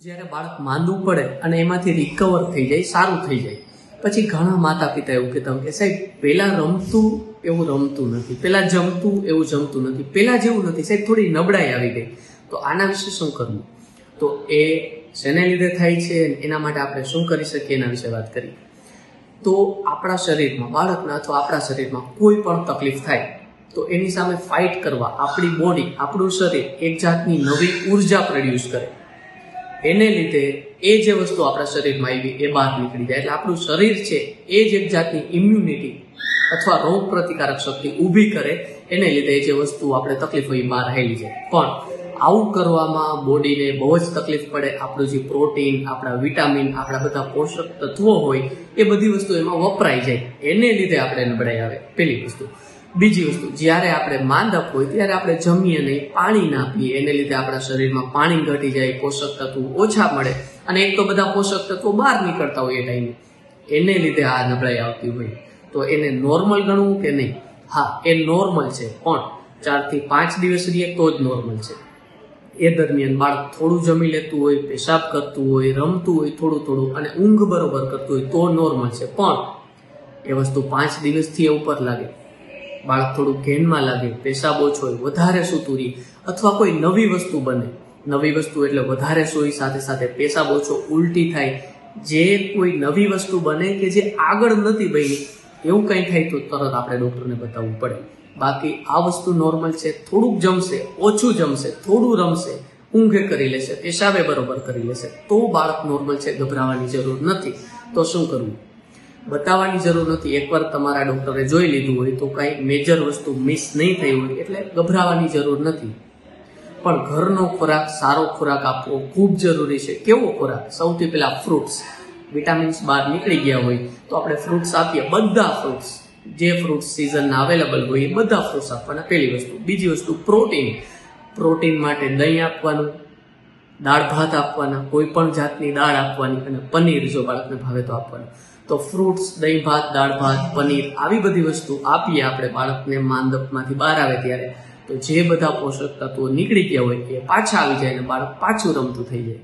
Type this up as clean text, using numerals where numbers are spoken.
જ્યારે બાળક માંદું પડે અને એમાંથી રિકવર થઈ જાય, સારું થઈ જાય, પછી ઘણા માતા પિતા એવું કહેતા હોય કે સાહેબ પહેલાં રમતું એવું રમતું નથી, પહેલાં જમતું એવું જમતું નથી, પહેલાં જેવું નથી સાહેબ, થોડી નબળાઈ આવી ગઈ. તો આના વિશે શું કરવું? તો એ શેને લીધે થાય છે, એના માટે આપણે શું કરી શકીએ એના વિશે વાત કરીએ. તો આપણા શરીરમાં, બાળકના અથવા આપણા શરીરમાં કોઈ પણ તકલીફ થાય તો એની સામે ફાઇટ કરવા આપણી બોડી, આપણું શરીર એક જાતની નવી ઉર્જા પ્રોડ્યુસ કરે. એને લીધે એ જે વસ્તુ આપણા શરીરમાં આવી એ બહાર નીકળી જાય. એટલે આપણું શરીર છે એ જ એક જાતની ઇમ્યુનિટી અથવા રોગ પ્રતિકારક શક્તિ ઊભી કરે. એને લીધે જે વસ્તુ આપણે તકલીફ હોય એ બહાર હેલી જાય. પણ આવું કરવામાં બોડીને બહુ જ તકલીફ પડે. આપણું જે પ્રોટીન, આપણા વિટામિન, આપણા બધા પોષક તત્વો હોય એ બધી વસ્તુ એમાં વપરાઈ જાય. એને લીધે આપણે નબળાઈ આવે, પહેલી વસ્તુ. બીજી વસ્તુ, જ્યારે આપણે માંદા હોય ત્યારે આપણે જમીએ નહીં, પાણી ના પીએ, એને લીધે આપણા શરીરમાં પાણી ઘટી જાય, પોષક તત્વો ઓછા મળે, અને એક તો બધા પોષક તત્વો બહાર નીકળતા હોય એ ટાઈમે, એને લીધે આ નબળાઈ આવતી હોય. તો એને નોર્મલ ગણવું કે નહીં? હા, એ નોર્મલ છે, પણ 4 થી 5 દિવસ રહીએ તો જ નોર્મલ છે. એ દરમિયાન બાળક થોડું જમી લેતું હોય, પેશાબ કરતું હોય, રમતું હોય થોડું અને ઊંઘ બરોબર કરતું હોય તો નોર્મલ છે. પણ એ વસ્તુ 5 દિવસથી ઉપર લાગે, બાળક થોડું ઘેનમાં લાગે, પેશાબ ઓછો હોય, વધારે સૂતું રહે, અથવા કોઈ નવી વસ્તુ બને, નવી વસ્તુ એટલે વધારે સોઈ, સાથે સાથે પેશાબ ઓછો, ઉલટી થાય, જે કોઈ નવી વસ્તુ બને કે જે આગળ નથી બની, એવું કંઈ થાય તો તરત આપણે ડૉક્ટરને બતાવવું પડે. બાકી આ વસ્તુ નોર્મલ છે. થોડુંક જમશે, ઓછું જમશે, થોડું રમશે, ઊંઘે કરી લેશે, પેશાબે બરોબર કરી લેશે તો બાળક નોર્મલ છે. ગભરાવાની જરૂર નથી. તો શું કરવું? બતાવવાની જરૂર નથી. એકવાર તમારા ડૉક્ટરે જોઈ લીધું હોય તો કાંઈ મેજર વસ્તુ મિસ નહીં થઈ હોય એટલે ગભરાવાની જરૂર નથી. પણ ઘરનો ખોરાક, સારો ખોરાક આપવો ખૂબ જરૂરી છે. કેવો ખોરાક? સૌથી પહેલાં ફ્રૂટ્સ. વિટામિન્સ બહાર નીકળી ગયા હોય તો આપણે ફ્રૂટ્સ આપીએ, બધા ફ્રૂટ્સ, જે ફ્રૂટ્સ સિઝનના અવેલેબલ હોય એ બધા ફ્રૂટ્સ આપવાના, પહેલી વસ્તુ. બીજી વસ્તુ, પ્રોટીન. પ્રોટીન માટે દહીં આપવાનું, દાળ ભાત આપવાના, કોઈ પણ જાતની દાળ આપવાની, અને પનીર જો બાળકને ભાવે તો આપવાનું. તો ફ્રૂટ્સ, દહીં ભાત, દાળ ભાત, પનીર, આવી બધી વસ્તુ આપીએ આપણે બાળકને માંદપમાંથી બહાર આવે ત્યારે, તો જે બધા પોષક તત્વો નીકળી ગયા હોય એ પાછા આવી જાય અને બાળક પાછું રમતું થઈ જાય.